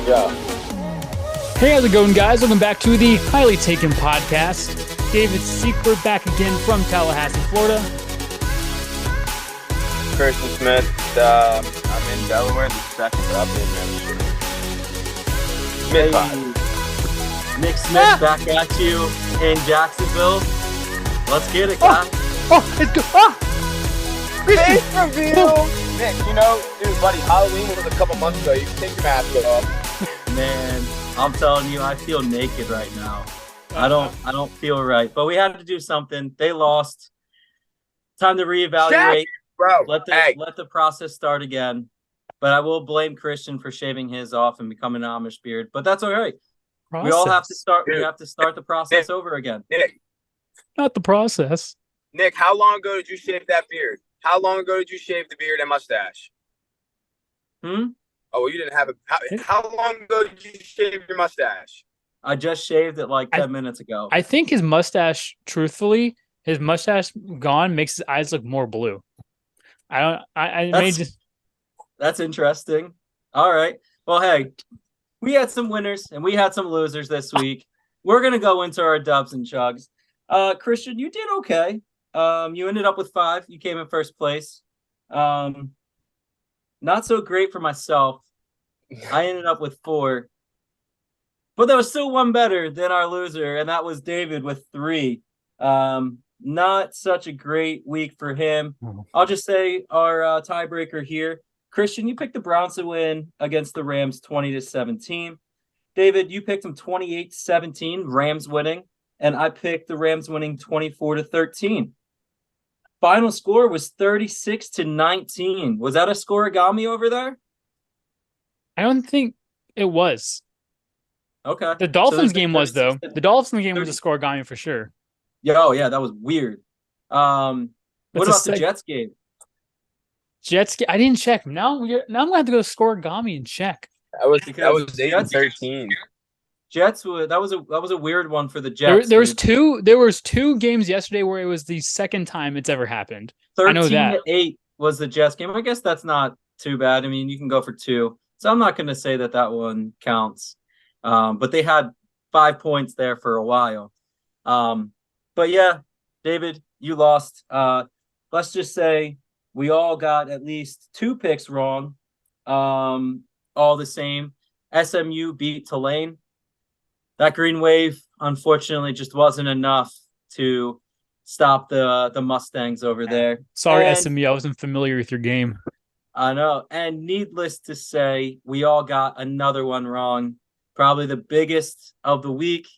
Yeah. Hey, how's it going, guys? Welcome back to the Highly Taken podcast. David Seekberg back again from Tallahassee, Florida. Christian Smith, I'm in Delaware, the second update membership. Mid-five. Nick Smith back at you in Jacksonville. Let's get it, guys. It's good. Face reveal! Nick, dude, buddy, Halloween was a couple months ago. You can take your mask off. Man, I'm telling you, I feel naked right now. I don't feel right. But we had to do something. They lost. Time to reevaluate. Bro, Let the process start again. But I will blame Christian for shaving his off and becoming an Amish beard. But that's all right. We all have to start. We have to start the process over again. Nick, Not the process. Nick, how long ago did you shave that beard? How long ago did you shave the beard and mustache? Oh, well, you didn't have it. How long ago did you shave your mustache? I just shaved it like 10 minutes ago. I think his mustache, truthfully, his mustache gone makes his eyes look more blue. That's interesting. All right. Well, hey, we had some winners and we had some losers this week. We're going to go into our dubs and chugs. Christian, you did okay. You ended up with 5. You came in first place. Not so great for myself. I ended up with 4. But there was still one better than our loser, and that was David with 3. Not such a great week for him. I'll just say our tiebreaker here. Christian, you picked the Browns to win against the Rams 20-17. David, you picked them 28-17, Rams winning, and I picked the Rams winning 24-13. Final score was 36-19. Was that a scoregami over there? I don't think it was. Okay. The Dolphins game was, though. The Dolphins game was a scoregami for sure. Yeah, that was weird. What about the Jets game? I didn't check. Now I'm gonna have to go to scoregami and check. That was 8-13. Jets. That was a weird one for the Jets. There was two games yesterday where it was the second time it's ever happened. 13-8 was the Jets game. I guess that's not too bad. I mean, you can go for 2, so I'm not going to say that one counts. But they had 5 points there for a while. But yeah, David, you lost. Let's just say we all got at least 2 picks wrong. All the same. SMU beat Tulane. That green wave, unfortunately, just wasn't enough to stop the Mustangs over there. Sorry, SMU, I wasn't familiar with your game. I know. And needless to say, we all got another one wrong. Probably the biggest of the week.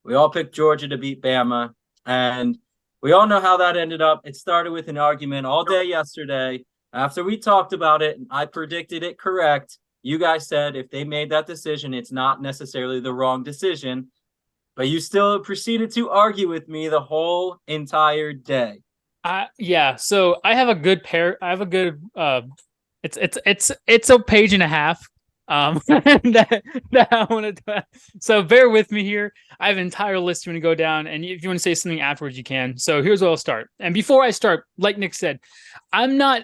We all picked Georgia to beat Bama. And we all know how that ended up. It started with an argument all day yesterday. After we talked about it, and I predicted it correct. You guys said if they made that decision, it's not necessarily the wrong decision. But you still proceeded to argue with me the whole entire day. Yeah. So I have a good it's a page and a half. That I want to. So bear with me here. I have an entire list I'm going to go down, and if you want to say something afterwards, you can. So here's where I'll start. And before I start, like Nick said, I'm not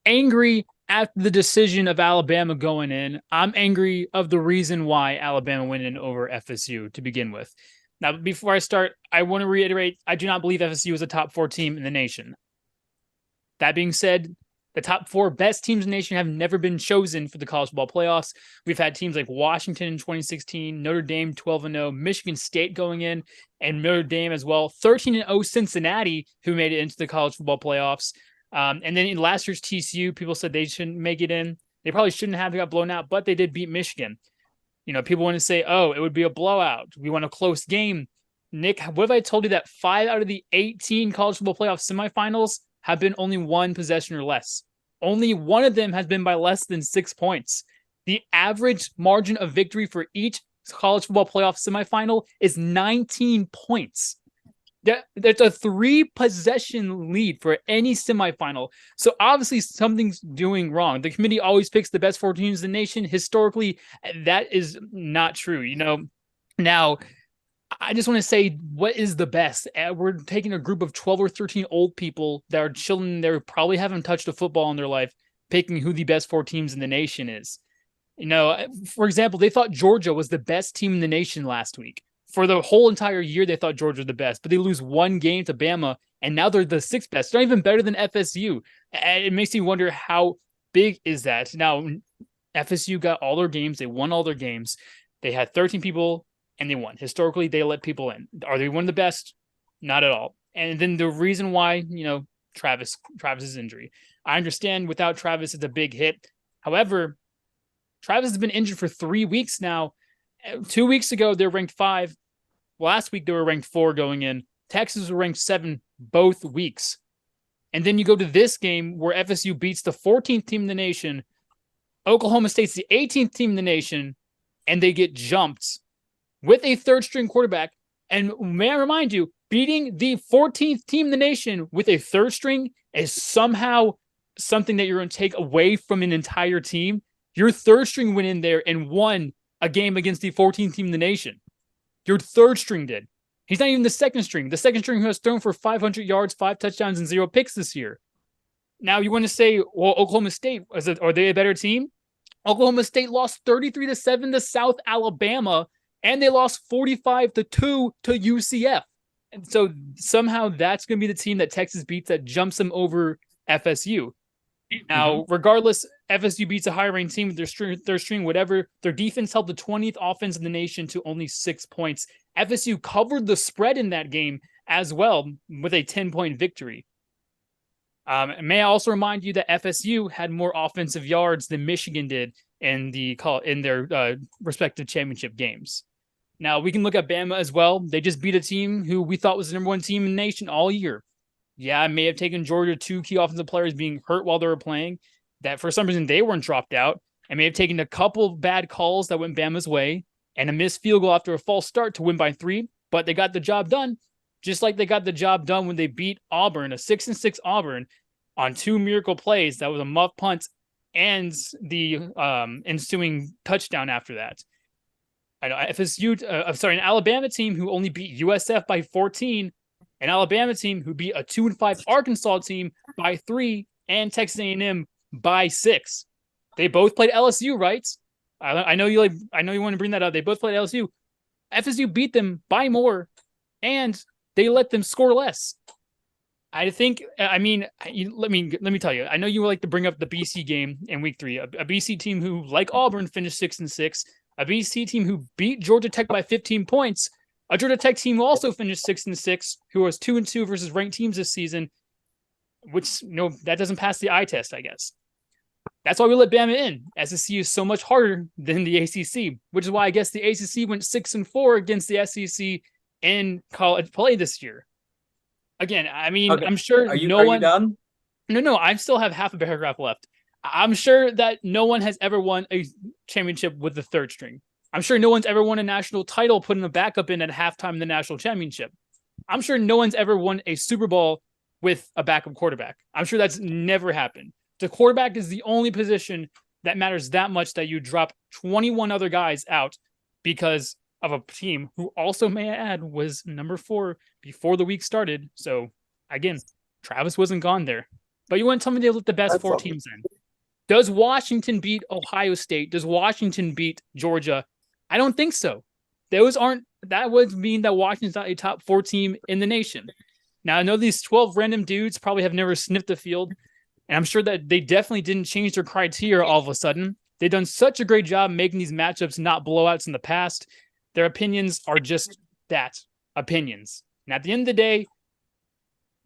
angry at the decision of Alabama going in. I'm angry of the reason why Alabama went in over FSU to begin with. Now, before I start, I want to reiterate, I do not believe FSU is a top 4 team in the nation. That being said, the top 4 best teams in the nation have never been chosen for the college football playoffs. We've had teams like Washington in 2016, Notre Dame 12-0, Michigan State going in, and Notre Dame as well. 13-0 Cincinnati, who made it into the college football playoffs. And then in last year's TCU, people said they shouldn't make it in. They probably shouldn't have. They got blown out, but they did beat Michigan. People want to say, oh, it would be a blowout. We want a close game. Nick, what if I told you that 5 out of the 18 college football playoff semifinals have been only 1 possession or less? Only one of them has been by less than 6 points. The average margin of victory for each college football playoff semifinal is 19 points. There's a 3-possession lead for any semifinal. So obviously something's doing wrong. The committee always picks the best 4 teams in the nation. Historically, that is not true. Now, I just want to say, what is the best? We're taking a group of 12 or 13 old people that are chilling. They probably haven't touched a football in their life, picking who the best 4 teams in the nation is. For example, they thought Georgia was the best team in the nation last week. For the whole entire year, they thought Georgia was the best, but they lose one game to Bama, and now they're the sixth best. They're not even better than FSU. And it makes me wonder how big is that. Now, FSU got all their games. They won all their games. They had 13 people, and they won. Historically, they let people in. Are they one of the best? Not at all. And then the reason why, Travis's injury. I understand without Travis, it's a big hit. However, Travis has been injured for 3 weeks now. 2 weeks ago, they're ranked 5. Last week, they were ranked 4 going in. Texas was ranked 7 both weeks. And then you go to this game where FSU beats the 14th team in the nation. Oklahoma State's the 18th team in the nation, and they get jumped with a third-string quarterback. And may I remind you, beating the 14th team in the nation with a third string is somehow something that you're going to take away from an entire team. Your third string went in there and won a game against the 14th team in the nation. Your third string did. He's not even the second string. The second string who has thrown for 500 yards, 5 touchdowns, and 0 picks this year. Now you want to say, well, Oklahoma State, are they a better team? Oklahoma State lost 33-7 to South Alabama, and they lost 45-2 to UCF. And so somehow that's going to be the team that Texas beats that jumps them over FSU. Now, regardless, FSU beats a higher-ranked team with their third string, whatever. Their defense held the 20th offense in the nation to only 6 points. FSU covered the spread in that game as well with a 10-point victory. May I also remind you that FSU had more offensive yards than Michigan did in their respective championship games. Now, we can look at Bama as well. They just beat a team who we thought was the number 1 team in the nation all year. Yeah, I may have taken Georgia 2 key offensive players being hurt while they were playing, that for some reason they weren't dropped out. I may have taken a couple bad calls that went Bama's way and a missed field goal after a false start to win by 3, but they got the job done, just like they got the job done when they beat Auburn, a 6-6 Auburn, on 2 miracle plays. That was a muff punt and the ensuing touchdown after that. I know an Alabama team who only beat USF by 14, an Alabama team who beat a 2-5 Arkansas team by 3, and Texas A&M by 6. They both played LSU, right? I know you want to bring that up. They both played LSU. FSU beat them by more, and they let them score less. Let me tell you. I know you like to bring up the BC game in week 3, a BC team who, like Auburn, finished 6-6. A BC team who beat Georgia Tech by 15 points, a Georgia Tech team who also finished 6-6, who was 2-2 versus ranked teams this season, which, that doesn't pass the eye test, I guess. That's why we let Bama in. SEC is so much harder than the ACC, which is why I guess the ACC went 6-4 against the SEC in college play this year. Again, okay. I'm sure are you done? No, I still have half a paragraph left. I'm sure that no one has ever won a championship with the third string. I'm sure no one's ever won a national title putting a backup in at halftime in the national championship. I'm sure no one's ever won a Super Bowl with a backup quarterback. I'm sure that's never happened. The quarterback is the only position that matters that much that you drop 21 other guys out because of a team who also, may I add, was number 4 before the week started. So, again, Travis wasn't gone there. But you want to tell me they let the best 4 teams in. Does Washington beat Ohio State? Does Washington beat Georgia? I don't think so. That would mean that Washington's not a top 4 team in the nation. Now, I know these 12 random dudes probably have never sniffed the field, and I'm sure that they definitely didn't change their criteria all of a sudden. They've done such a great job making these matchups not blowouts in the past. Their opinions are just that, opinions. And at the end of the day,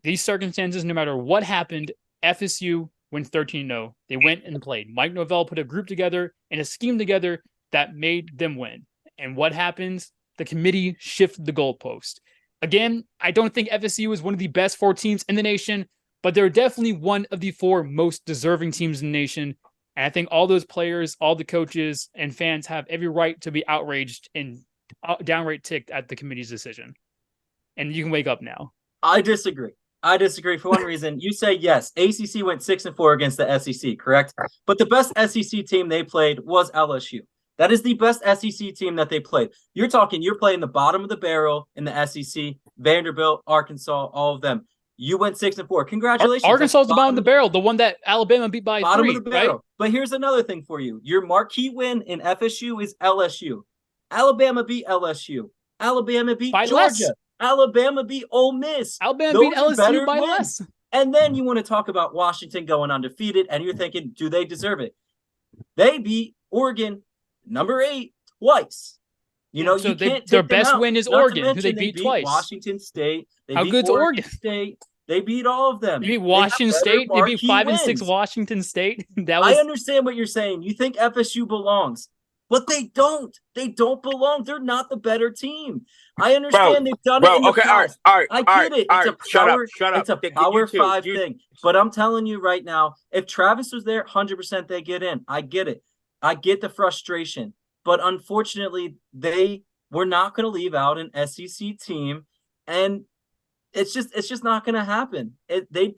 these circumstances, no matter what happened, FSU went 13-0. They went and played. Mike Norvell put a group together and a scheme together that made them win. And what happens? The committee shifted the goalpost. Again, I don't think FSU is one of the best 4 teams in the nation, but they're definitely one of the 4 most deserving teams in the nation. And I think all those players, all the coaches, and fans have every right to be outraged and downright ticked at the committee's decision. And you can wake up now. I disagree for one reason. You say yes, ACC went 6-4 against the SEC, correct? But the best SEC team they played was LSU. That is the best SEC team that they played. You're playing the bottom of the barrel in the SEC, Vanderbilt, Arkansas, all of them. You went 6-4. Congratulations. Arkansas is the bottom of the barrel, the one that Alabama beat by bottom 3, of the barrel. right? But here's another thing for you. Your marquee win in FSU is LSU. Alabama beat LSU. Alabama beat By Georgia. less. Alabama beat Ole Miss. Alabama beat LSU by less. And then you want to talk about Washington going undefeated, and you're thinking, do they deserve it? They beat Oregon, number 8, twice. You know, so you can't take their them best out. win is Not Oregon, who they beat twice. Washington State. They How beat good's Oregon? State. They beat all of them. They beat Washington State. They beat 5 and 6 wins. Washington State. I understand what you're saying. You think FSU belongs, but they don't. They don't belong. They're not the better team. I understand they've done it in the past. All right. I get it. It's a power. Shut up. It's a Power 5 thing. But I'm telling you right now, if Travis was there, 100% they get in. I get it. I get the frustration. But unfortunately, they were not going to leave out an SEC team, and it's just not going to happen. They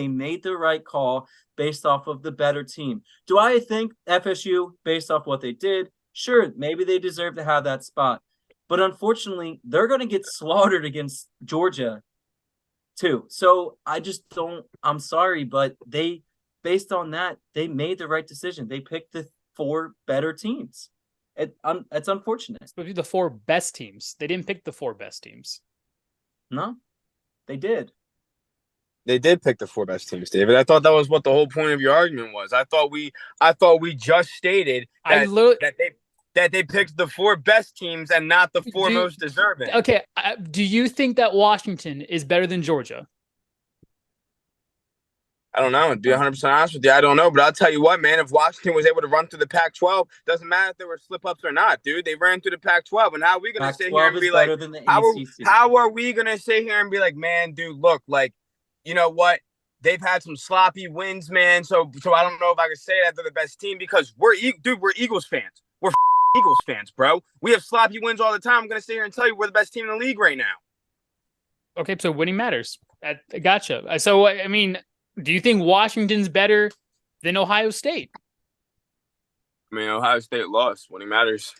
made the right call based off of the better team. Do I think FSU, based off what they did, sure, maybe they deserve to have that spot, but unfortunately, they're going to get slaughtered against Georgia too. So I just don't. I'm sorry, but based on that, they made the right decision. They picked the 4 better teams. It's unfortunate. It's supposed to be the 4 best teams. They didn't pick the 4 best teams. No, they did. They did pick the 4 best teams, David. I thought that was what the whole point of your argument was. I thought we just stated that they picked the 4 best teams and not the 4 most deserving. Okay, do you think that Washington is better than Georgia? I don't know. To be 100% honest with you, I don't know. But I'll tell you what, man, if Washington was able to run through the Pac-12, doesn't matter if there were slip-ups or not, dude. They ran through the Pac-12. And how are we going to sit here and be like, how are we going to sit here and be like, man, dude, look, like, you know what? They've had some sloppy wins, man. So I don't know if I could say that they're the best team because we're Eagles fans. We're Eagles fans, bro. We have sloppy wins all the time. I'm going to sit here and tell you we're the best team in the league right now. Okay, so winning matters. Gotcha. So, I mean, do you think Washington's better than Ohio State? I mean, Ohio State lost. Winning matters.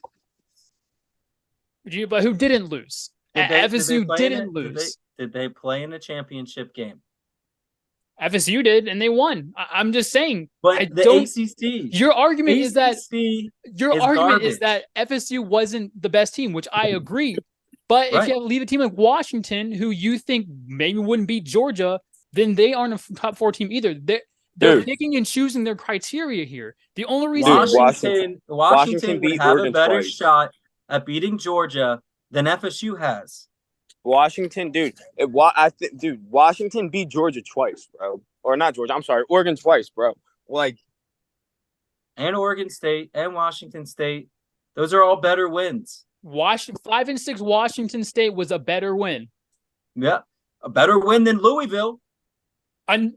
But who didn't lose? FSU didn't lose. Did they play in a championship game? FSU did, and they won. I'm just saying. But ACC. Your argument is that garbage. FSU wasn't the best team, which I agree. But if you leave a team like Washington, who you think maybe wouldn't beat Georgia, then they aren't a top 4 team either. They're picking and choosing their criteria here. The only reason Washington would have a better shot at beating Georgia than FSU has. Washington, Washington beat Georgia twice, bro. Or not Georgia, I'm sorry, Oregon twice, bro. Like, and Oregon State and Washington State, those are all better wins. 5 and 6 Washington State was a better win. Yeah, a better win than Louisville. 9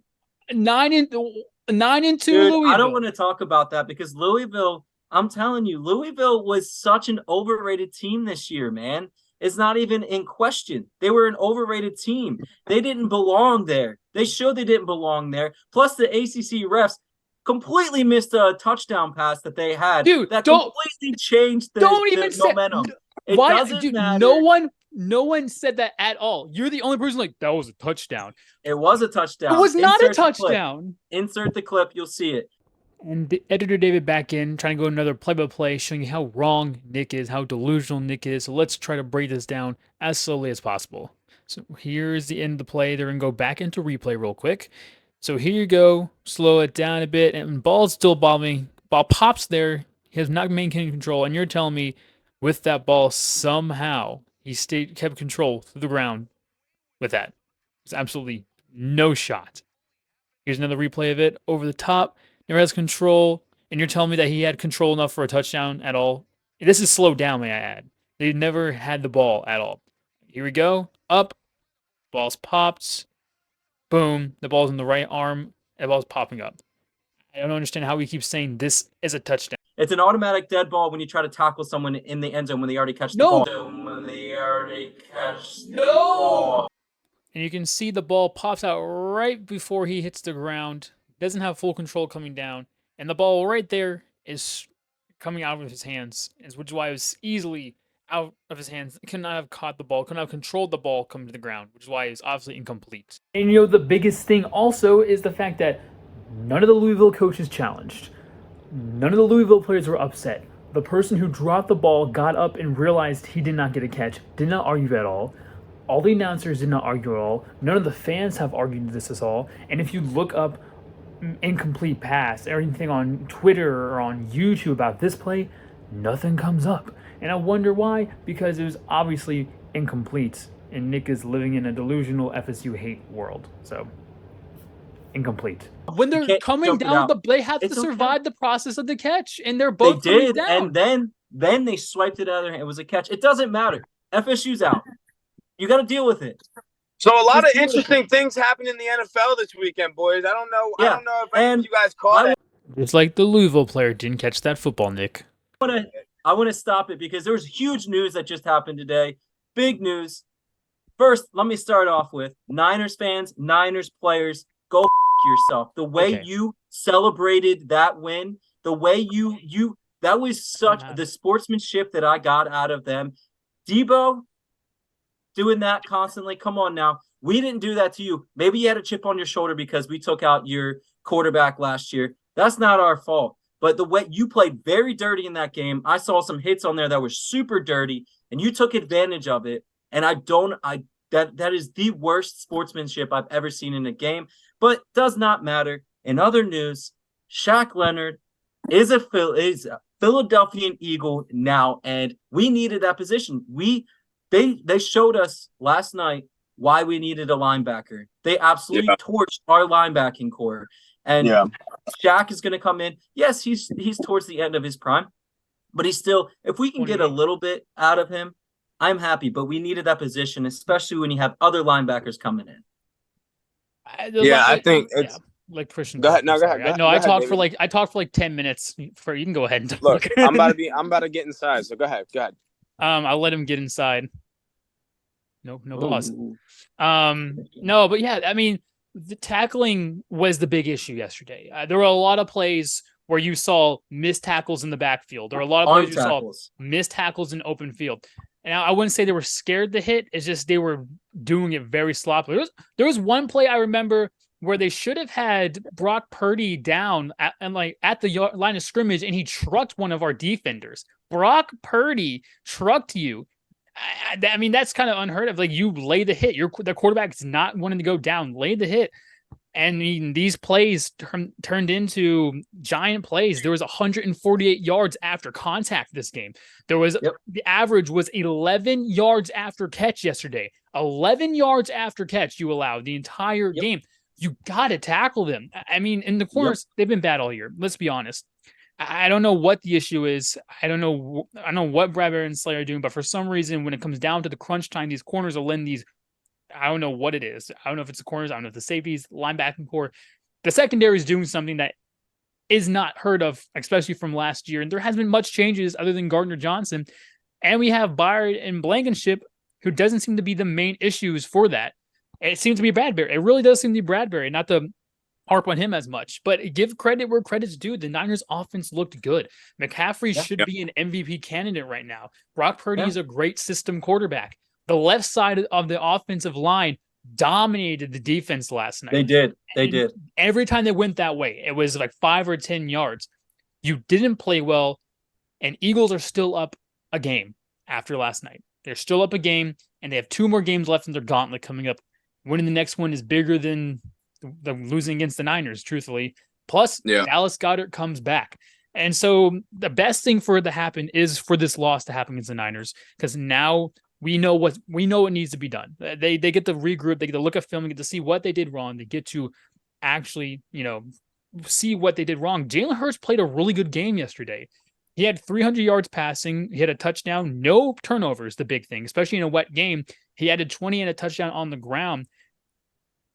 and 2 Louisville. I don't want to talk about that because Louisville, I'm telling you, Louisville was such an overrated team this year, man. It's not even in question. They were an overrated team. They didn't belong there. They showed they didn't belong there. Plus, the ACC refs completely missed a touchdown pass that they had. Dude, that completely changed the momentum. It doesn't matter. No one said that at all. You're the only person like, that was a touchdown. It was a touchdown. It was not a touchdown. Insert the clip. You'll see it. And the editor David back in, trying to go another play-by-play, showing you how wrong Nick is, how delusional Nick is. So let's try to break this down as slowly as possible. So here's the end of the play. They're going to go back into replay real quick. So here you go. Slow it down a bit. And ball's still bobbing. Ball pops there. He has not maintained control. And you're telling me with that ball, somehow he kept control through the ground with that. There's absolutely no shot. Here's another replay of it. Over the top. Never has control, and you're telling me that he had control enough for a touchdown at all? This is slowed down, may I add. They never had the ball at all. Here we go. Up. Ball's popped. Boom. The ball's in the right arm. And the ball's popping up. I don't understand how we keep saying this is a touchdown. It's an automatic dead ball when you try to tackle someone in the end zone when they already catch the ball. No! And you can see the ball pops out right before he hits the ground. Doesn't have full control coming down, and the ball right there is coming out of his hands, which is why it was easily out of his hands, could not have caught the ball, could not have controlled the ball coming to the ground, which is why he's obviously incomplete. And the biggest thing also is the fact that none of the Louisville coaches challenged. None of the Louisville players were upset. The person who dropped the ball got up and realized he did not get a catch, did not argue at all. All the announcers did not argue at all. None of the fans have argued this at all. And if you look up incomplete pass or anything on Twitter or on YouTube about this play, nothing comes up. And I wonder why, because it was obviously incomplete. And Nick is living in a delusional FSU hate world. So, incomplete. When they're coming down they have to survive the process of the catch. And they're both coming down. And then they swiped it out of their hand. It was a catch. It doesn't matter. FSU's out. You got to deal with it. So a lot of interesting things happened in the NFL this weekend, boys. I don't know. Yeah. I don't know if any of you guys caught it. Just like the Louisville player didn't catch that football, Nick. I want to stop it because there was huge news that just happened today. Big news. First, let me start off with Niners fans, Niners players, go yourself. The way you celebrated that win, the way that was such the sportsmanship that I got out of them. Debo doing that constantly. Come on now. We didn't do that to you. Maybe you had a chip on your shoulder because we took out your quarterback last year. That's not our fault. But the way you played very dirty in that game, I saw some hits on there that were super dirty, and you took advantage of it. And that is the worst sportsmanship I've ever seen in a game. But does not matter. In other news, Shaq Leonard is a Philadelphian Eagle now, and we needed that position. They showed us last night why we needed a linebacker. They absolutely torched our linebacking core. And Shaq is going to come in. Yes, he's towards the end of his prime, but he's still, if we can get a little bit out of him, I'm happy. But we needed that position, especially when you have other linebackers coming in. I think it's like Christian. Go ahead. No, go ahead. No, I talked for like 10 minutes. You can go ahead and talk. Look, I'm about to get inside. So go ahead. I'll let him get inside. No pause. No, but yeah, I mean, the tackling was the big issue yesterday. There were a lot of plays where you saw missed tackles in the backfield. There were a lot of plays you saw missed tackles in open field. And I wouldn't say they were scared to hit. It's just they were doing it very sloppily. There was one play I remember where they should have had Brock Purdy down at the line of scrimmage, and he trucked one of our defenders. Brock Purdy trucked you. I mean, that's kind of unheard of. Like, you lay the hit. The quarterback's not wanting to go down. Lay the hit. And these plays turned into giant plays. There was 148 yards after contact this game. There was the average was 11 yards after catch yesterday. 11 yards after catch you allowed the entire game. You got to tackle them. I mean, in the corners, they've been bad all year. Let's be honest. I don't know what the issue is. I don't know what Bradbury and Slayer are doing, but for some reason, when it comes down to the crunch time, these corners are letting these. I don't know what it is. I don't know if it's the corners. I don't know if the safeties, linebacking core. The secondary is doing something that is not heard of, especially from last year. And there hasn't been much changes other than Gardner Johnson. And we have Byard and Blankenship, who doesn't seem to be the main issues for that. It seems to be Bradbury. It really does seem to be Bradbury, not to harp on him as much. But give credit where credit's due. The Niners offense looked good. McCaffrey should be an MVP candidate right now. Brock Purdy is a great system quarterback. The left side of the offensive line dominated the defense last night. They did. Every time they went that way, it was like 5 or 10 yards. You didn't play well, and Eagles are still up a game after last night. They're still up a game, and they have 2 more games left in their gauntlet coming up. Winning the next one is bigger than the losing against the Niners, truthfully. Plus, Dallas Goedert comes back. And so the best thing for it to happen is for this loss to happen against the Niners, because now we know what needs to be done. They get to regroup, they get to look at film, and get to see what they did wrong. They get to actually, see what they did wrong. Jalen Hurts played a really good game yesterday. He had 300 yards passing. He had a touchdown, no turnovers, the big thing, especially in a wet game. He added 20 and a touchdown on the ground.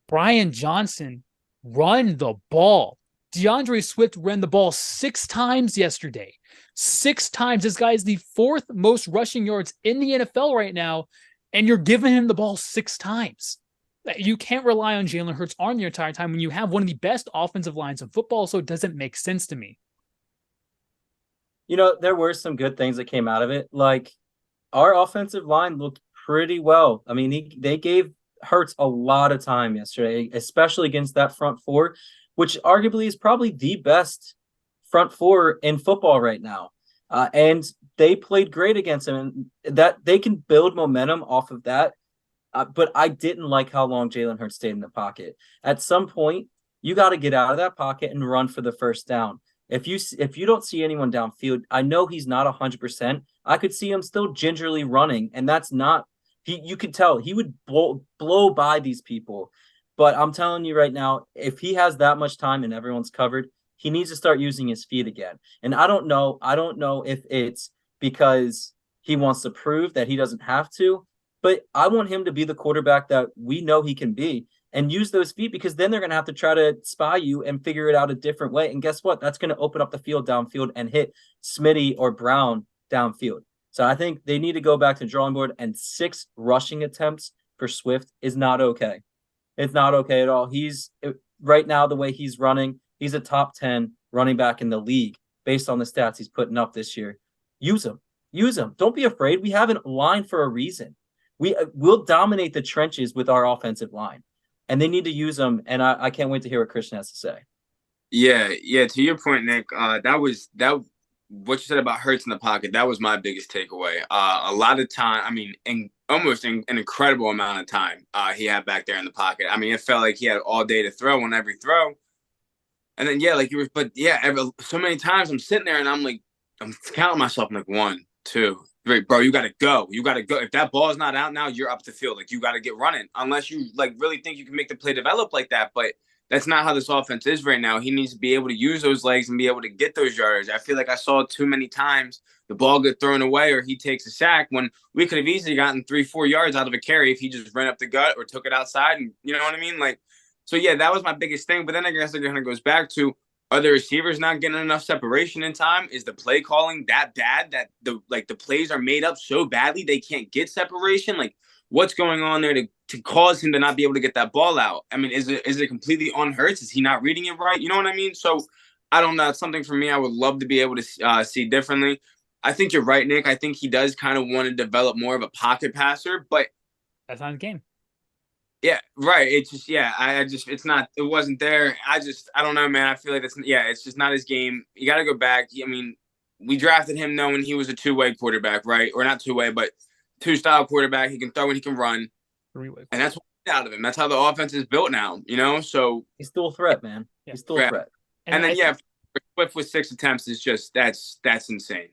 Brian Johnson run the ball. DeAndre Swift ran the ball 6 times yesterday. 6 times. This guy is the 4th most rushing yards in the NFL right now, and you're giving him the ball 6 times. You can't rely on Jalen Hurts' arm the entire time when you have one of the best offensive lines in football, so it doesn't make sense to me. There were some good things that came out of it. Like, our offensive line looked pretty well. I mean, they gave Hurts a lot of time yesterday, especially against that front four, which arguably is probably the best front four in football right now. And they played great against him, and that they can build momentum off of that. But I didn't like how long Jalen Hurts stayed in the pocket. At some point, you got to get out of that pocket and run for the first down. If you don't see anyone downfield, I know he's not 100%. I could see him still gingerly running, and that's not you could tell he would blow by these people. But I'm telling you right now, if he has that much time and everyone's covered, he needs to start using his feet again. And I don't know if it's because he wants to prove that he doesn't have to, but I want him to be the quarterback that we know he can be and use those feet, because then they're going to have to try to spy you and figure it out a different way. And guess what? That's going to open up the field downfield and hit Smitty or Brown downfield. So I think they need to go back to the drawing board, and 6 rushing attempts for Swift is not okay. It's not okay at all. Right now, the way he's running, he's a top 10 running back in the league based on the stats he's putting up this year. Use him. Don't be afraid. We have a line for a reason. We'll dominate the trenches with our offensive line, and they need to use them. And I can't wait to hear what Christian has to say. Yeah. To your point, Nick, what you said about Hurts in the pocket, that was my biggest takeaway. A lot of time, I mean, almost an incredible amount of time he had back there in the pocket. I mean, it felt like he had all day to throw on every throw. And then, so many times I'm sitting there and I'm counting myself. I'm like, 1, 2, 3, bro, you got to go. If that ball's not out now, you're up the field. Like, you got to get running, unless you really think you can make the play develop like that. But that's not how this offense is right now. He needs to be able to use those legs and be able to get those yards. I feel like I saw too many times the ball get thrown away or he takes a sack when we could have easily gotten 3-4 yards out of a carry if he just ran up the gut or took it outside. And you know what I mean? So yeah, that was my biggest thing. But then I guess it kind of goes back to, are the receivers not getting enough separation in time? Is the play calling that bad that the plays are made up so badly they can't get separation? What's going on there to cause him to not be able to get that ball out? I mean, is it completely on Hurts? Is he not reading it right? You know what I mean? So I don't know. It's something for me I would love to be able to see differently. I think you're right, Nick. I think he does kind of want to develop more of a pocket passer, but that's not his game. Yeah, right. It's just, it wasn't there. I don't know, man. I feel like it's just not his game. You got to go back. I mean, we drafted him knowing he was a two-way quarterback, right? Or not two-way, but two-style quarterback. He can throw and he can run. Three-way. And that's what we get out of him. That's how the offense is built now, you know? So he's still a threat, man. Yeah. He's still a threat. And then, Swift with 6 attempts is just, that's insane.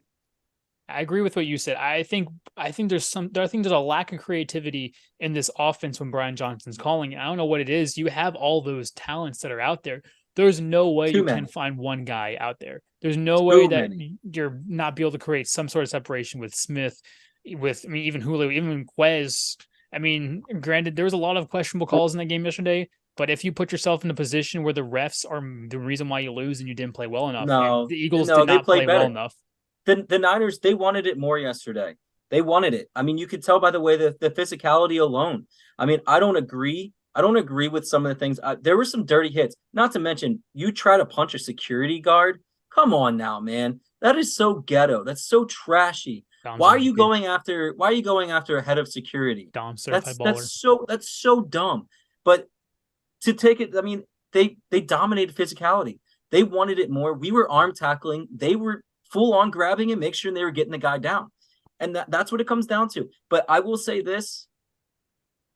I agree with what you said. I think there's a lack of creativity in this offense when Brian Johnson's calling it. I don't know what it is. You have all those talents that are out there. There's no way can find one guy out there. There's no way that you're not be able to create some sort of separation with Smith, even Julio, even Quez. I mean, granted, there was a lot of questionable calls in that game yesterday, but if you put yourself in a position where the refs are the reason why you lose and you didn't play well enough, the Eagles did not play well enough. The Niners, they wanted it more yesterday. They wanted it. I mean, you could tell by the way the physicality alone. I mean, I don't agree with some of the things. There were some dirty hits. Not to mention, you try to punch a security guard. Come on now, man. That is so ghetto. That's so trashy. Why are you going after a head of security? That's so dumb. But to take it, I mean, they dominated physicality. They wanted it more. We were arm tackling. They were full on grabbing and make sure they were getting the guy down. And that's what it comes down to. But I will say this,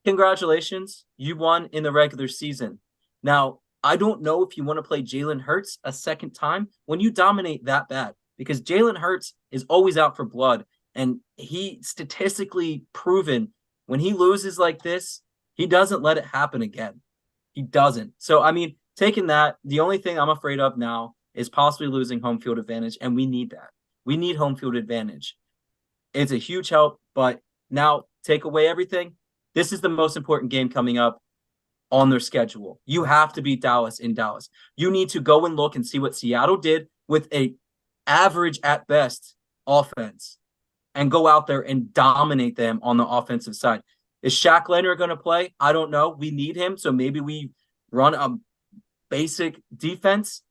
congratulations, you won in the regular season. Now, I don't know if you want to play Jalen Hurts a second time when you dominate that bad, because Jalen Hurts is always out for blood. And he statistically proven when he loses like this, he doesn't let it happen again. He doesn't. So, I mean, taking that, the only thing I'm afraid of now is possibly losing home field advantage, and we need that. We need home field advantage. It's a huge help, but now take away everything. This is the most important game coming up on their schedule. You have to beat Dallas in Dallas. You need to go and look and see what Seattle did with a average at best offense and go out there and dominate them on the offensive side. Is Shaq Leonard going to play? I don't know. We need him, so maybe we run a basic defense.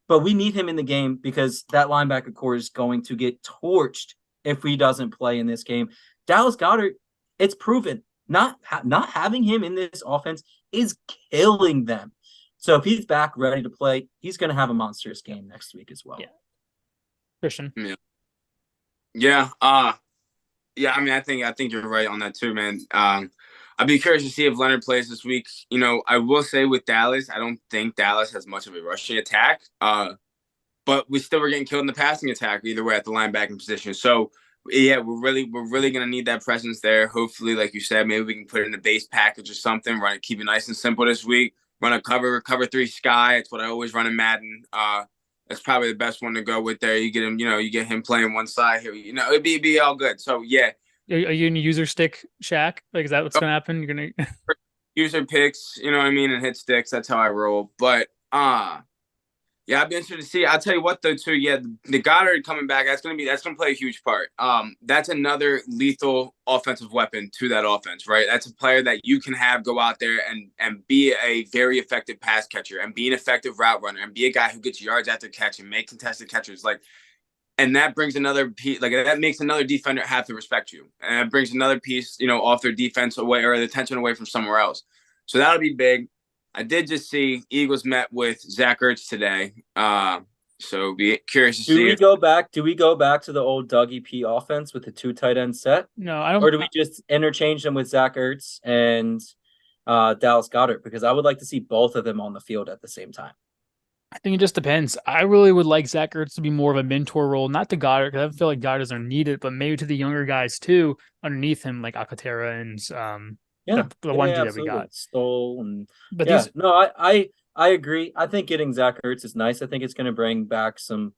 But we need him in the game because that linebacker core is going to get torched if he doesn't play in this game. Dallas Goedert, it's proven not having him in this offense is killing them. So if he's back ready to play, he's going to have a monstrous game next week as well. Yeah. Christian. Yeah. Yeah. I mean, I think you're right on that too, man. I'd be curious to see if Leonard plays this week. You know, I will say with Dallas, I don't think Dallas has much of a rushing attack. But we still were getting killed in the passing attack either way at the linebacking position. So yeah, we're really gonna need that presence there. Hopefully, like you said, maybe we can put it in a base package or something. Run it, keep it nice and simple this week. Run a cover 3 sky. It's what I always run in Madden. That's probably the best one to go with there. You get him, you get him playing one side here. It'd be all good. So yeah. Are you in user stick Shaq? Like, is that what's gonna happen? You're gonna user picks, you know what I mean, and hit sticks. That's how I roll. But yeah, I'd be interested to see. I'll tell you what, though, too. Yeah, the Goddard coming back, that's gonna play a huge part. That's another lethal offensive weapon to that offense, right? That's a player that you can have go out there and be a very effective pass catcher and be an effective route runner and be a guy who gets yards after catch and make contested catches. And that brings another piece, that makes another defender have to respect you, and that brings another piece, off their defense away or the attention away from somewhere else. So that'll be big. I did just see Eagles met with Zach Ertz today. So be curious to see. Do we go back to the old Dougie P offense with the 2 tight end set? No, I don't. Or do we just interchange them with Zach Ertz and Dallas Goedert? Because I would like to see both of them on the field at the same time. I think it just depends. I really would like Zach Ertz to be more of a mentor role, not to Goddard, because I feel like Goddard doesn't need it, but maybe to the younger guys too, underneath him, like Alcantara and the one dude that we got. Stoll and but yeah, no, I agree. I think getting Zach Ertz is nice. I think it's going to bring back some,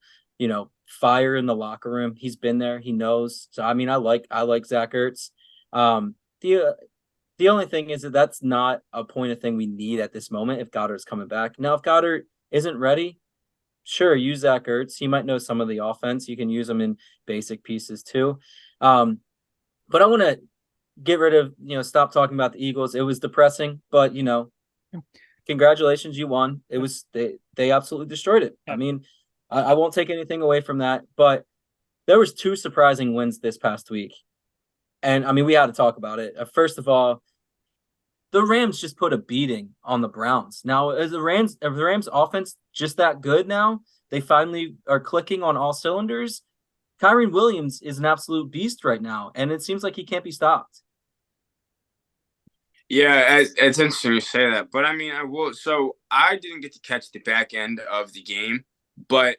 fire in the locker room. He's been there. He knows. So I mean, I like Zach Ertz. The only thing is that's not a point of thing we need at this moment if Goddard's coming back. Now, if Goddard isn't ready, sure, use Zach Ertz. He might know some of the offense. You can use him in basic pieces too. But I want to get rid of, stop talking about the Eagles. It was depressing, but, congratulations, you won. It was they absolutely destroyed it. I mean, I won't take anything away from that, but there was 2 surprising wins this past week. And I mean, we had to talk about it. First of all, the Rams just put a beating on the Browns. Now, is the Rams offense just that good now? They finally are clicking on all cylinders. Kyren Williams is an absolute beast right now, and it seems like he can't be stopped. Yeah, it's interesting you say that. But, I mean, I didn't get to catch the back end of the game, but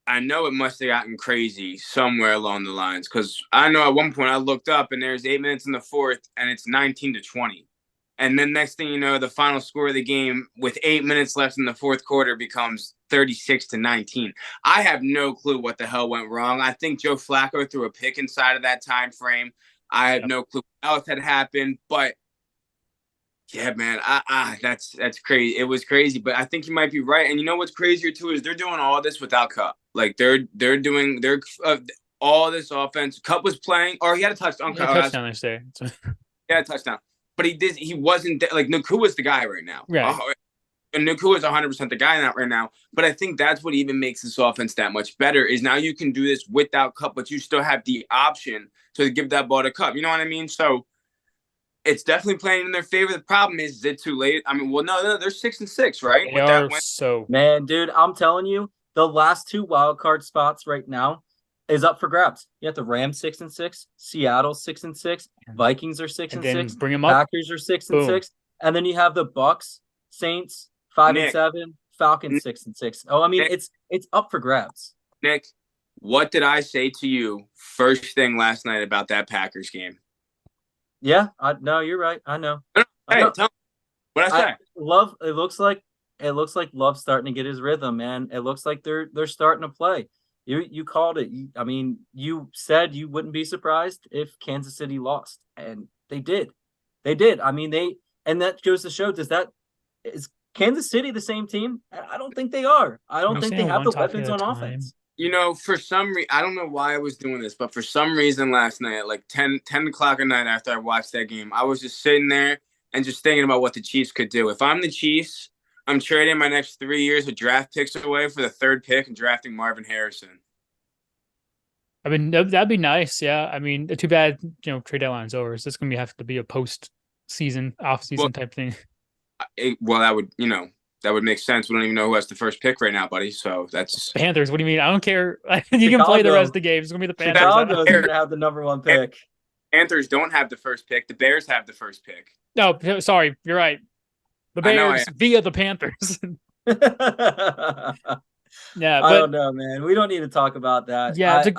I know it must have gotten crazy somewhere along the lines because I know at one point I looked up and there's 8 minutes in the fourth and it's 19-20. And then next thing you know, the final score of the game with 8 minutes left in the fourth quarter becomes 36-19. I have no clue what the hell went wrong. I think Joe Flacco threw a pick inside of that time frame. I have no clue what else had happened, but yeah, man, that's crazy. It was crazy, but I think you might be right. And you know what's crazier too is they're doing all this without Cup. Like they're doing all this offense. Cup was playing, or he had a touchdown. Touchdown, I say. He had a touchdown. But he wasn't like Nakua's the guy right now. Right. And Nakua is 100% the guy right now. But I think that's what even makes this offense that much better is now you can do this without Cup, but you still have the option to give that ball to Cup. You know what I mean? So it's definitely playing in their favor. The problem is it too late? I mean, well, no, they're 6-6, right? They are so. Man, dude, I'm telling you, the last 2 wild card spots right now is up for grabs. You have the Rams 6-6, Seattle 6-6, Vikings are 6-6, bring them up. Packers are 6-6, and then you have the Bucks, Saints 5-7, Falcons 6-6. Oh, I mean, Nick, it's up for grabs. Nick, what did I say to you first thing last night about that Packers game? Yeah, no, you're right. I know. Hey, tell me what I say. Love. It looks like Love's starting to get his rhythm, man. It looks like they're starting to play. You called it. I mean, you said you wouldn't be surprised if Kansas City lost, and they did. They did. I mean, and that goes to show. Is Kansas City the same team? I don't think they are. I don't think they have the weapons on offense. For some reason, I don't know why I was doing this, but for some reason last night at like 10 o'clock at night after I watched that game, I was just sitting there and just thinking about what the Chiefs could do. If I'm the Chiefs, I'm trading my next 3 years of draft picks away for the 3rd pick and drafting Marvin Harrison. I mean, that'd be nice. Yeah. I mean, too bad, trade deadline's over. So it's going to have to be a post-season, off-season type thing. That would make sense. We don't even know who has the first pick right now, buddy. So that's Panthers. What do you mean? I don't care. You can play the rest of the games. It's going to be the Panthers. Chicago's going to have the number 1 pick. Panthers don't have the first pick. The Bears have the first pick. No, sorry. You're right. The Bears via the Panthers. Yeah, I don't know, man. We don't need to talk about that. Yeah, I think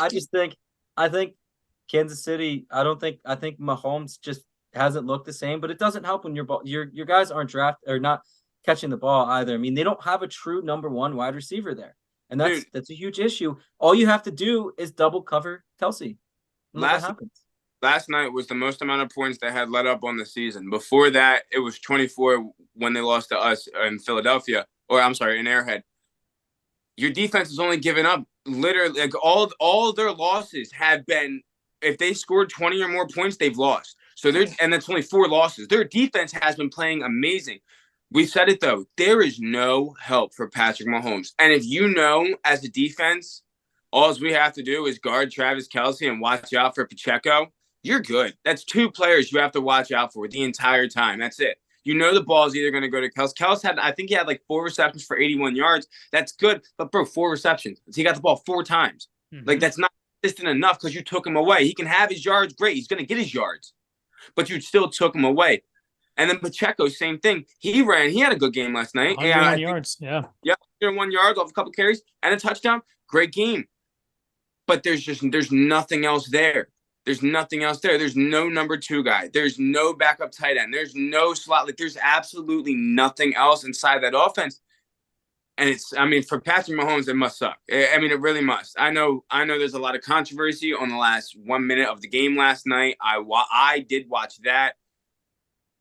Kansas City. I think Mahomes just hasn't looked the same. But it doesn't help when your guys aren't not catching the ball either. I mean, they don't have a true number 1 wide receiver there, and that's a huge issue. All you have to do is double cover Kelsey. Last night was the most amount of points they had let up on the season. Before that, it was 24 when they lost to us in Philadelphia, or I'm sorry, in Arrowhead. Your defense has only given up literally like all their losses have been, if they scored 20 or more points, they've lost. And that's only 4 losses. Their defense has been playing amazing. We said it though, there is no help for Patrick Mahomes. And if as a defense, all we have to do is guard Travis Kelce and watch out for Pacheco, you're good. That's 2 players you have to watch out for the entire time. That's it. The ball is either going to go to Kels. Kels I think he had like 4 receptions for 81 yards. That's good. But, bro, 4 receptions. He got the ball 4 times. Mm-hmm. Like, that's not consistent enough because you took him away. He can have his yards. Great. He's going to get his yards. But you still took him away. And then Pacheco, same thing. He had a good game last night. 101 yards. Yeah. Yeah. 101 yards off a couple carries and a touchdown. Great game. But there's nothing else there. There's nothing else there. There's no number 2 guy. There's no backup tight end. There's no slot. Like, there's absolutely nothing else inside that offense. And for Patrick Mahomes, it must suck. It really must. I know there's a lot of controversy on the last 1 minute of the game last night. I did watch that.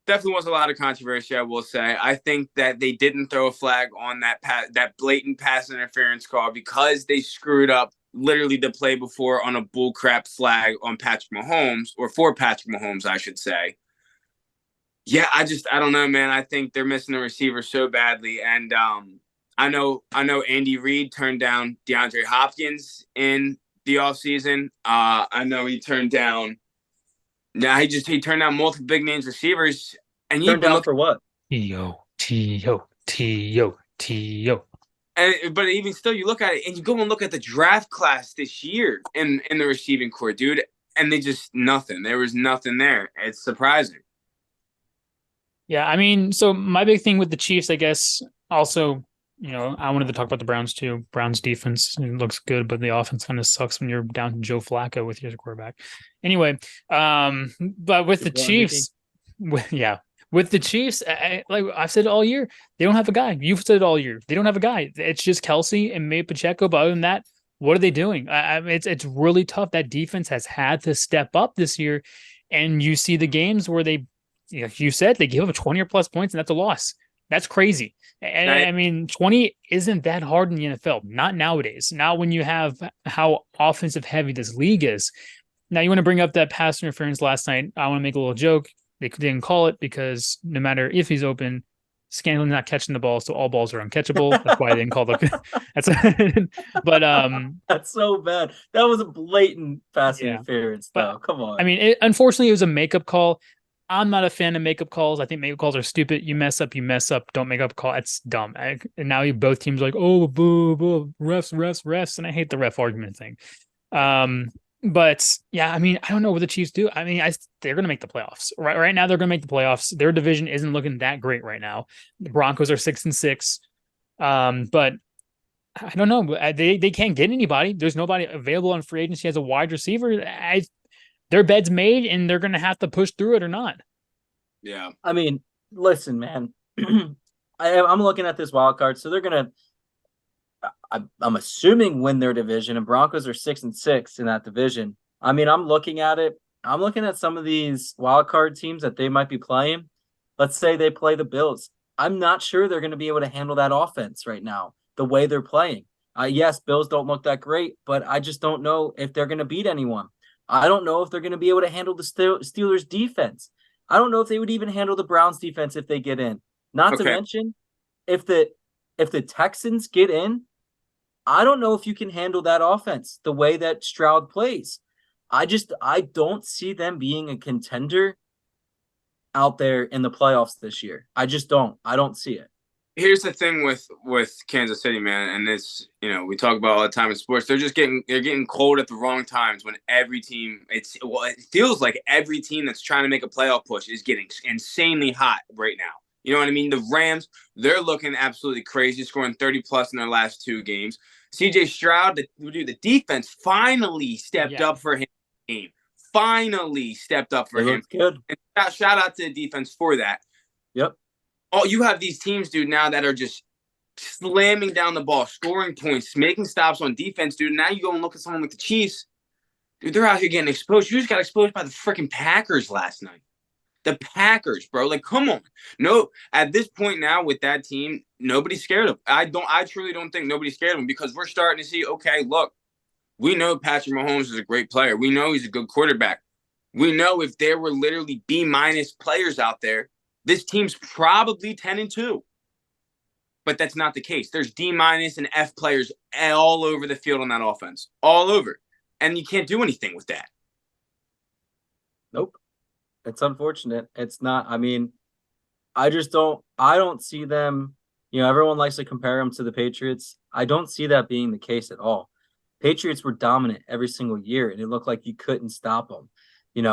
Definitely was a lot of controversy, I will say. I think that they didn't throw a flag on that blatant pass interference call because they screwed up literally the play before on a bullcrap flag on Patrick Mahomes, or for Patrick Mahomes, I should say. Yeah, I don't know, man. I think they're missing a receiver so badly. And I know Andy Reid turned down DeAndre Hopkins in the offseason. I know he turned down he turned down multiple big names receivers. And turned down for what? T-O. But even still, you look at it and you go and look at the draft class this year in the receiving core, dude, and they just nothing. There was nothing there. It's surprising. Yeah, so my big thing with the Chiefs, I guess, also, I wanted to talk about the Browns too. Browns defense looks good, but the offense kind of sucks when you're down to Joe Flacco with your quarterback. Anyway, but with the Chiefs, with the Chiefs, like I've said all year, they don't have a guy. You've said it all year. They don't have a guy. It's just Kelsey and maybe Pacheco. But other than that, what are they doing? It's really tough. That defense has had to step up this year. And you see the games where they, you said, they give up 20 or plus points, and that's a loss. That's crazy. And 20 isn't that hard in the NFL. Not nowadays. Not when you have how offensive heavy this league is. Now, you want to bring up that pass interference last night. I want to make a little joke. They didn't call it because no matter if he's open, Scanlon's not catching the ball, so all balls are uncatchable. That's why they didn't call the. But that's so bad. That was a blatant pass interference, though. Come on. Unfortunately, it was a makeup call. I'm not a fan of makeup calls. I think makeup calls are stupid. You mess up. Don't make up a call. It's dumb. And now both teams are like, oh, boo, boo, refs, and I hate the ref argument thing. But yeah, I don't know what the Chiefs do. They're going to make the playoffs. Right now, they're going to make the playoffs. Their division isn't looking that great right now. The Broncos are 6-6. But I don't know. They can't get anybody. There's nobody available on free agency as a wide receiver. Their bed's made, and they're going to have to push through it or not. Yeah. Listen, man. I'm looking at this wild card, so they're going to. I'm assuming win their division, and Broncos are 6-6 in that division. I'm looking at it. I'm looking at some of these wild card teams that they might be playing. Let's say they play the Bills. I'm not sure they're going to be able to handle that offense right now, the way they're playing. Yes, Bills don't look that great, but I just don't know if they're going to beat anyone. I don't know if they're going to be able to handle the Steelers defense. I don't know if they would even handle the Browns defense if they get in. Not to mention, if the Texans get in, I don't know if you can handle that offense the way that Stroud plays. I don't see them being a contender out there in the playoffs this year. I just don't. I don't see it. Here's the thing with Kansas City, man, and it's, we talk about all the time in sports. They're getting cold at the wrong times when every team it feels like every team that's trying to make a playoff push is getting insanely hot right now. You know what I mean? The Rams, they're looking absolutely crazy, scoring 30 plus in their last 2 games. CJ Stroud, the defense finally stepped up for him. Finally stepped up for him. Good. And shout out to the defense for that. Yep. Oh, you have these teams, dude, now that are just slamming down the ball, scoring points, making stops on defense, dude. Now you go and look at someone like the Chiefs. Dude, they're out here getting exposed. You just got exposed by the freaking Packers last night. The Packers, bro. Like, come on. No, at this point now with that team, nobody's scared of them. I truly don't think nobody's scared of them because we're starting to see, okay, look, we know Patrick Mahomes is a great player. We know he's a good quarterback. We know if there were literally B- players out there, this team's probably 10-2. But that's not the case. There's D- and F players all over the field on that offense. All over. And you can't do anything with that. Nope. It's unfortunate. It's not. I mean, I don't see them. Everyone likes to compare them to the Patriots. I don't see that being the case at all. Patriots were dominant every single year, and it looked like you couldn't stop them.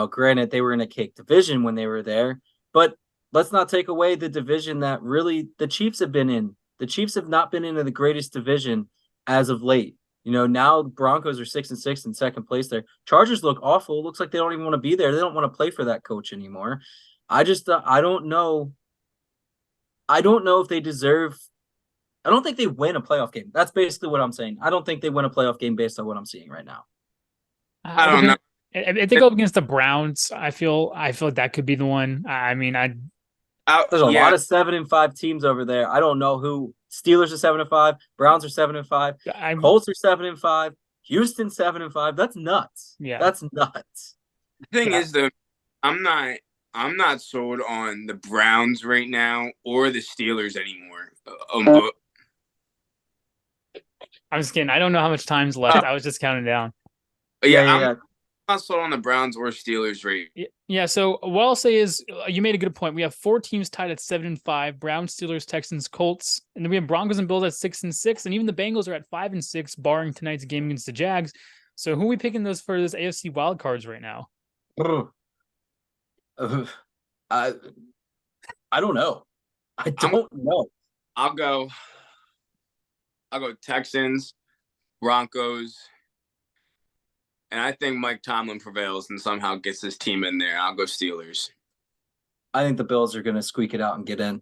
Granted, they were in a cake division when they were there, but let's not take away the division that really the Chiefs have been in. The Chiefs have not been into the greatest division as of late. Now Broncos are 6-6 in second place there. Chargers look awful. It looks like they don't even want to be there. They don't want to play for that coach anymore. I don't know. I don't know if they deserve. I don't think they win a playoff game. That's basically what I'm saying. I don't think they win a playoff game based on what I'm seeing right now. I don't know. If they go up against the Browns, I feel like that could be the one. I mean, there's a lot of 7-5 teams over there. I don't know who. Steelers are 7-5. Browns are 7-5. Colts are 7-5. Houston 7-5. That's nuts. Yeah, that's nuts. The thing is, though, I'm not sold on the Browns right now or the Steelers anymore. I'm just kidding. I don't know how much time's left. I was just counting down. Yeah. I'm not sold on the Browns or Steelers right. Yeah, so what I'll say is you made a good point. We have 4 teams tied at 7-5: Browns, Steelers, Texans, Colts, and then we have Broncos and Bills at 6-6, and even the Bengals are at 5-6, barring tonight's game against the Jags. So who are we picking those for this AFC wild cards right now? I don't know. I don't know. I'll go Texans, Broncos. And I think Mike Tomlin prevails and somehow gets his team in there. I'll go Steelers. I think the Bills are going to squeak it out and get in.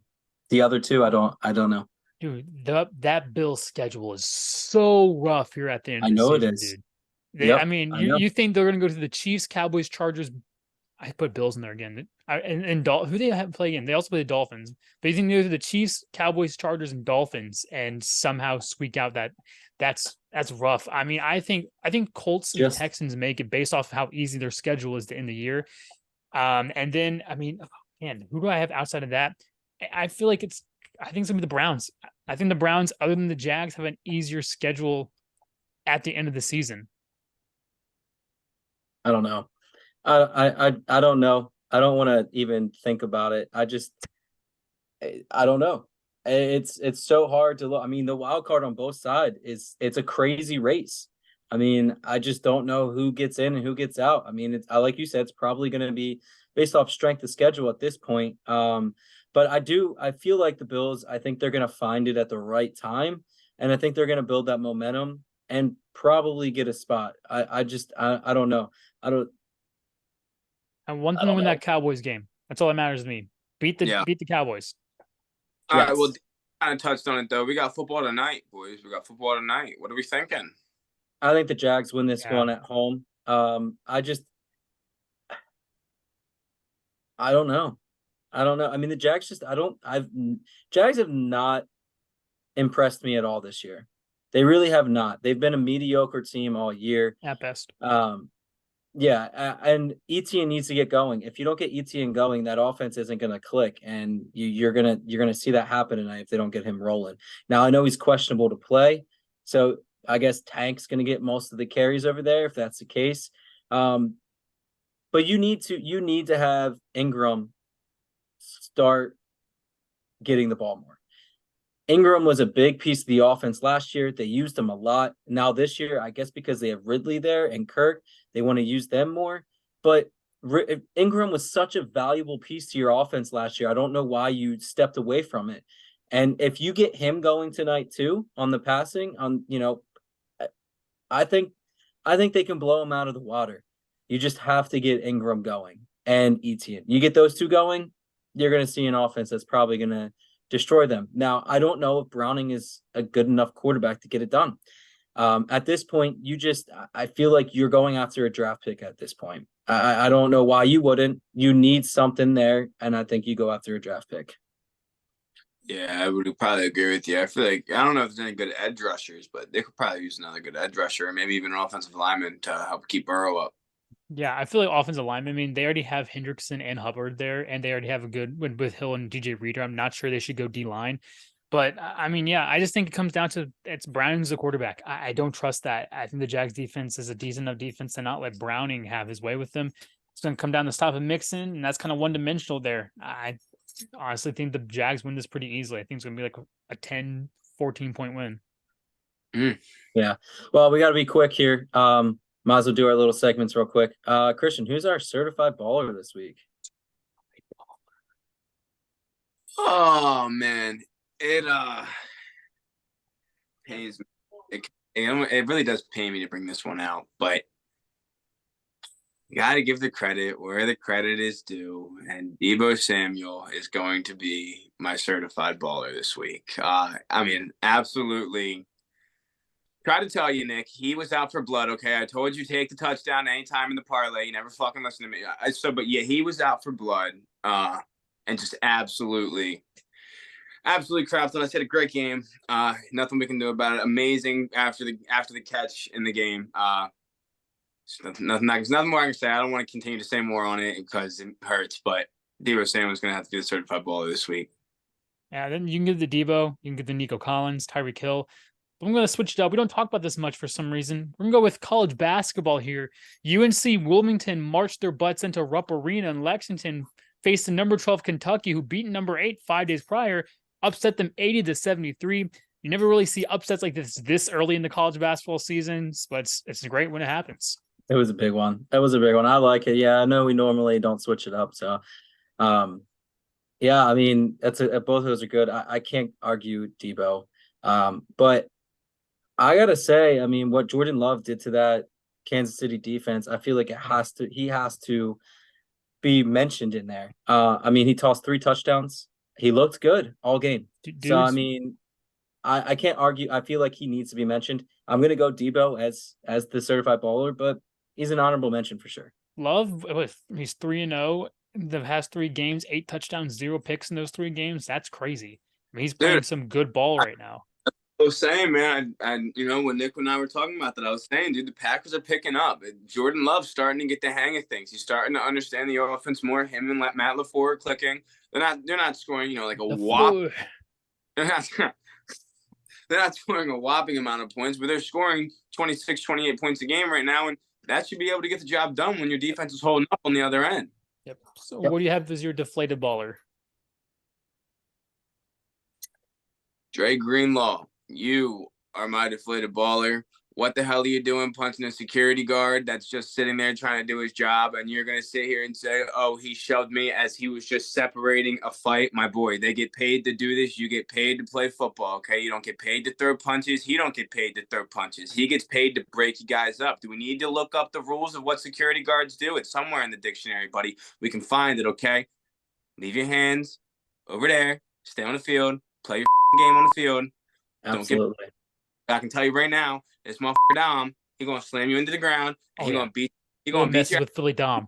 The other two, I don't know. Dude, that Bills schedule is so rough here at the end of the season, it is. Dude. You think they're going to go to the Chiefs, Cowboys, Chargers? I put Bills in there again. And who they have play in? They also play the Dolphins. But you think they go to the Chiefs, Cowboys, Chargers, and Dolphins and somehow squeak out that's rough. I mean, I think Colts and Texans make it based off how easy their schedule is to end the year. And then, I mean, who do I have outside of that? I feel like I think it's going to be the Browns. I think the Browns, other than the Jags, have an easier schedule at the end of the season. I don't know. I don't know. I don't want to even think about it. I don't know. It's so hard to look. I mean, the wild card on both sides it's a crazy race. I mean, I just don't know who gets in and who gets out. I mean, like you said, it's probably going to be based off strength of schedule at this point. But I feel like the Bills, I think they're going to find it at the right time. And I think they're going to build that momentum and probably get a spot. I don't know. And one thing to win that Cowboys game. That's all that matters to me. Beat the Cowboys. All right, well, kind of touched on it, though. We got football tonight, boys. We got football tonight. What are we thinking? I think the Jags win this one at home. I don't know. I mean, the Jags Jags have not impressed me at all this year. They really have not. They've been a mediocre team all year. At best. Yeah, and Etienne needs to get going. If you don't get Etienne going, that offense isn't going to click, and you're gonna see that happen tonight if they don't get him rolling. Now I know he's questionable to play, so I guess Tank's going to get most of the carries over there if that's the case. But you need to have Ingram start getting the ball more. Ingram was a big piece of the offense last year. They used him a lot. Now this year, I guess because they have Ridley there and Kirk, they want to use them more. But Ingram was such a valuable piece to your offense last year. I don't know why you stepped away from it. And if you get him going tonight too on the passing, I think they can blow him out of the water. You just have to get Ingram going and Etienne. You get those two going, you're going to see an offense that's probably going to destroy them. Now, I don't know if Browning is a good enough quarterback to get it done. At this point, I feel like you're going after a draft pick at this point. I don't know why you wouldn't. You need something there, and I think you go after a draft pick. Yeah, I would probably agree with you. I feel like I don't know if there's any good edge rushers, but they could probably use another good edge rusher or maybe even an offensive lineman to help keep Burrow up. Yeah, I feel like offensive lineman. I mean, they already have Hendrickson and Hubbard there, and they already have a good with Hill and DJ Reader. I'm not sure they should go D line, but I mean, yeah, I just think it comes down to it's Browning's the quarterback. I don't trust that. I think the Jags defense is a decent enough defense to not let Browning have his way with them. It's going to come down to stop him Mixon, and that's kind of one dimensional there. I honestly think the Jags win this pretty easily. I think it's going to be like a 10, 14-point win. Yeah. Well, we got to be quick here. Might as well do our little segments real quick. Christian, who's our certified baller this week? Oh man, it pains me. It really does pain me to bring this one out, but you got to give the credit where the credit is due, and Deebo Samuel is going to be my certified baller this week. I mean, absolutely. Try to tell you, Nick, he was out for blood, okay? I told you take the touchdown anytime in the parlay. You never fucking listen to me. But yeah, he was out for blood and just absolutely crapped on us. Had a great game. Nothing we can do about it. Amazing after the catch in the game. Nothing more I can say. I don't want to continue to say more on it because it hurts, but Deebo Samuel's going to have to be the certified baller this week. Yeah, then you can give the Deebo, you can give the Nico Collins, Tyreek Hill. I'm going to switch it up. We don't talk about this much for some reason. We're going to go with college basketball here. UNC Wilmington marched their butts into Rupp Arena in Lexington, faced the number 12 Kentucky, who beat number 8 5 days prior, upset them 80-73. You never really see upsets like this early in the college basketball seasons, but it's great when it happens. It was a big one. I like it. Yeah, I know we normally don't switch it up. So, yeah, I mean, both of those are good. I can't argue Deebo. But I gotta say, I mean, what Jordan Love did to that Kansas City defense, I feel like he has to be mentioned in there. I mean, he tossed 3 touchdowns. He looked good all game. So I mean, I can't argue. I feel like he needs to be mentioned. I'm gonna go Deebo as the certified baller, but he's an honorable mention for sure. Love, he's 3-0. The past 3 games, 8 touchdowns, 0 picks in those 3 games. That's crazy. I mean, he's playing some good ball right now. I was saying, man, when Nick and I were talking about that, I was saying, dude, the Packers are picking up. Jordan Love's starting to get the hang of things. He's starting to understand the offense more. Him and Matt LaFleur are clicking. They're not scoring, like a whop. They're not scoring a whopping amount of points, but they're scoring 26, 28 points a game right now, and that should be able to get the job done when your defense is holding up on the other end. Yep. So what do you have as your deflated baller? Dre Greenlaw. You are my deflated baller. What the hell are you doing punching a security guard that's just sitting there trying to do his job, and you're going to sit here and say, oh, he shoved me as he was just separating a fight? My boy, they get paid to do this. You get paid to play football, okay? You don't get paid to throw punches. He don't get paid to throw punches. He gets paid to break you guys up. Do we need to look up the rules of what security guards do? It's somewhere in the dictionary, buddy. We can find it, okay? Leave your hands over there. Stay on the field. Play your game on the field. Absolutely. I can tell you right now, this motherfucker Dom, he's gonna slam you into the ground. And he's gonna beat. He's gonna beat you with Philly Dom.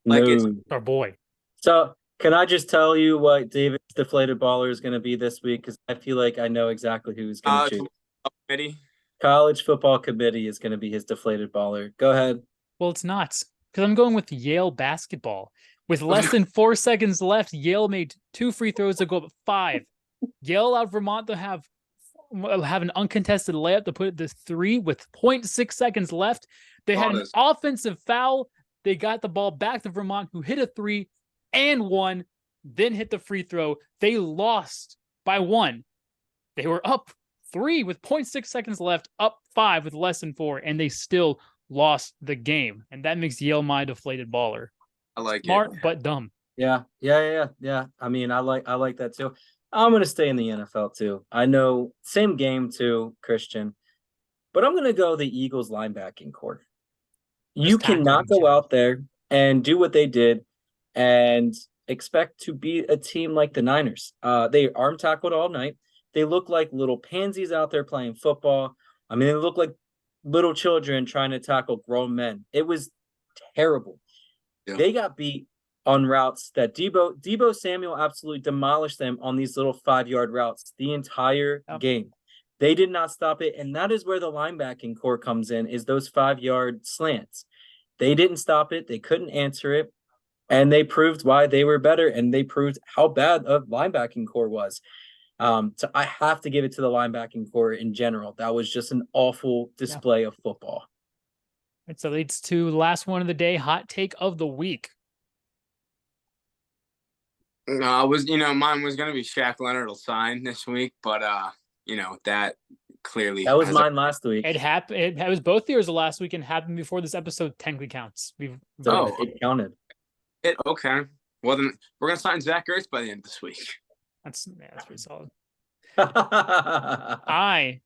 Like it's our boy. So can I just tell you what David's deflated baller is going to be this week? Because I feel like I know exactly who he's going to choose. College football committee is going to be his deflated baller. Go ahead. Well, it's not, because I'm going with Yale basketball. With less than 4 seconds left, Yale made 2 free throws to go up 5. Yale allowed Vermont to have have an uncontested layup to put it to 3 with 0.6 seconds left. They had an offensive foul. They got the ball back to Vermont, who hit a 3 and 1, then hit the free throw. They lost by 1. They were up 3 with 0.6 seconds left, up 5 with less than 4, and they still lost the game. And that makes Yale my deflated baller. I like Smart, but dumb. Yeah. I mean, I like that too. I'm going to stay in the NFL too. I know, same game too, Christian, but I'm going to go the Eagles linebacking core. You cannot go out there and do what they did and expect to beat a team like the Niners. They arm tackled all night. They look like little pansies out there playing football. I mean, they look like little children trying to tackle grown men. It was terrible. Yeah. They got beat on routes that Debo Samuel absolutely demolished them on these little 5-yard routes the entire game. They did not stop it, and that is where the linebacking core comes in, is those 5-yard slants. They didn't stop it. They couldn't answer it, and they proved why they were better, and they proved how bad a linebacking core was. So I have to give it to the linebacking core in general. That was just an awful display of football. And so leads to the last one of the day, hot take of the week. No, mine was going to be Shaq Leonard will sign this week, but that clearly that was mine last week. It happened. It was both years of last week and happened before this episode technically counts. It counted. Okay. Well, then we're going to sign Zach Ertz by the end of this week. That's pretty solid. I'm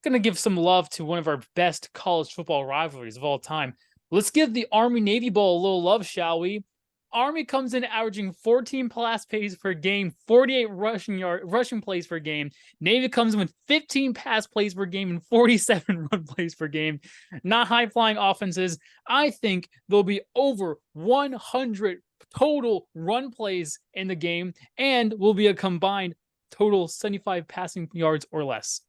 going to give some love to one of our best college football rivalries of all time. Let's give the Army-Navy Bowl a little love, shall we? Army comes in averaging 14 pass plays per game, 48 rushing plays per game. Navy comes in with 15 pass plays per game and 47 run plays per game. Not high-flying offenses. I think there'll be over 100 total run plays in the game, and will be a combined total 75 passing yards or less.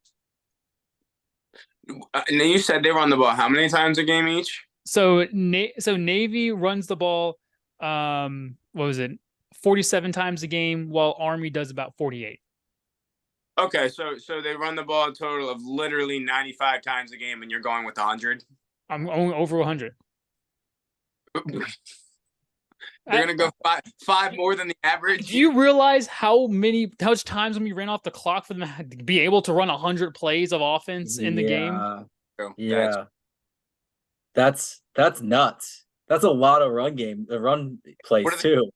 And then you said they run the ball how many times a game each? So Navy runs the ball, 47 times a game, while Army does about 48. Okay, so they run the ball a total of literally 95 times a game, and you're going with 100? I'm going over 100. They're going to go five more than the average? Do you realize how much times when we ran off the clock for them to be able to run 100 plays of offense in the game? Yeah. That's nuts. That's a lot of run plays too.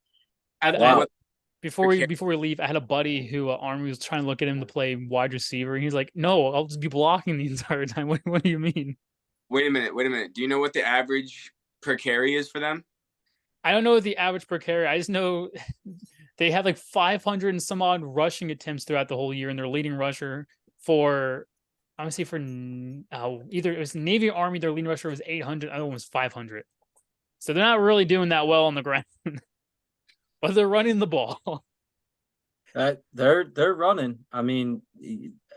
Before we leave, I had a buddy who Army was trying to look at him to play wide receiver, and he's like, "No, I'll just be blocking the entire time." What do you mean? Wait a minute. Do you know what the average per carry is for them? I don't know the average per carry. I just know they had like 500 and some odd rushing attempts throughout the whole year, and their leading rusher for either it was Navy or Army, their leading rusher was 800, the other one was 500. So they're not really doing that well on the ground, but they're running the ball. They're running. I mean,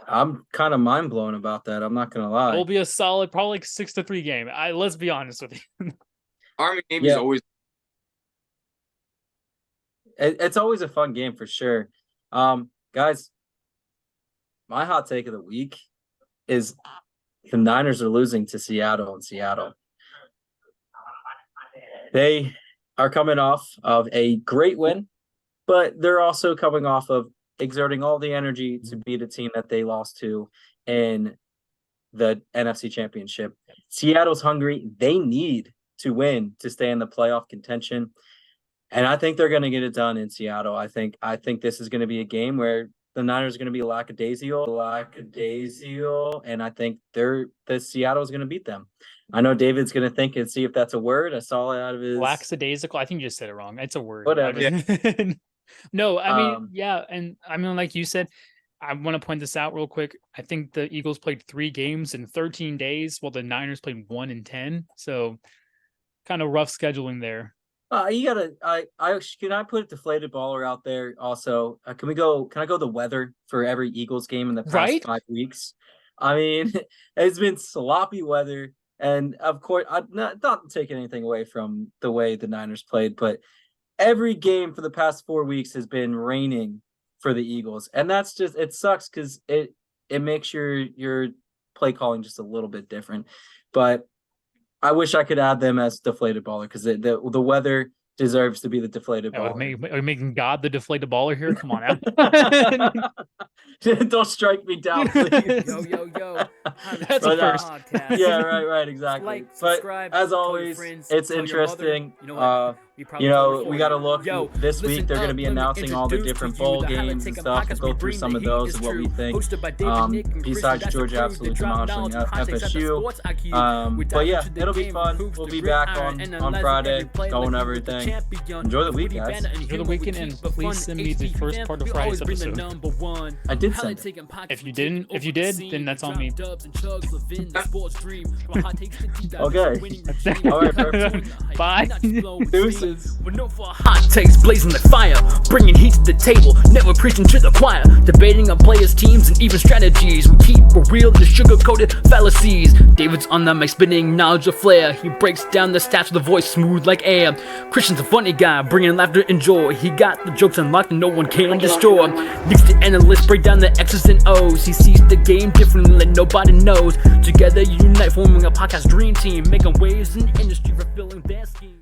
I'm kind of mind blown about that. I'm not gonna lie. It'll be a solid, probably like 6-3 game. Let's be honest with you. Army Navy's always. It's always a fun game for sure. Guys, my hot take of the week is the Niners are losing to Seattle in Seattle. They are coming off of a great win, but they're also coming off of exerting all the energy to beat a team that they lost to in the NFC Championship. Seattle's hungry. They need to win to stay in the playoff contention. And I think they're going to get it done in Seattle. I think this is going to be a game where the Niners are going to be lackadaisical, and I think the Seattle is going to beat them. I know David's going to think and see if that's a word. I saw it out of his lackadaisical. I think you just said it wrong. It's a word. Whatever. No, I mean, and I mean, like you said, I want to point this out real quick. I think the Eagles played 3 games in 13 days, while the Niners played 1 in 10. So, kind of rough scheduling there. Can I put a deflated baller out there also? Can I go the weather for every Eagles game in the past 5 weeks? I mean, it's been sloppy weather, and of course, I'm not taking anything away from the way the Niners played, but every game for the past 4 weeks has been raining for the Eagles, and that's just, it sucks because it makes your play calling just a little bit different. But I wish I could add them as deflated baller, because the weather deserves to be the deflated baller. Are we making God the deflated baller here? Come on out. Don't strike me down, please. Yo. That's a first. Yeah, right, exactly. Like, but subscribe, as tell your always, friends, it's tell your interesting. mother. You know what? We got to look. This week they're going to be announcing all the different bowl games and stuff. We'll go through some of those and what we think. Besides Georgia absolutely demolishing FSU. But yeah, it'll be fun. We'll be back on Friday, going everything. Enjoy the week, guys. Enjoy the weekend, and please send me the first part of Friday's episode. I did send it. If you did, then that's on me. Okay. All right, perfect. Bye. Deuces. We're known for our hot takes, blazing like fire, bringing heat to the table, never preaching to the choir, debating on players, teams, and even strategies. We keep it real, the sugar-coated fallacies. David's on the mic, spinning knowledge of flair. He breaks down the stats with a voice smooth like air. Christian's a funny guy, bringing laughter and joy. He got the jokes unlocked and no one can destroy. Needs the analysts, break down the X's and O's. He sees the game differently like nobody knows. Together unite, forming a podcast dream team, making waves in the industry, fulfilling their scheme.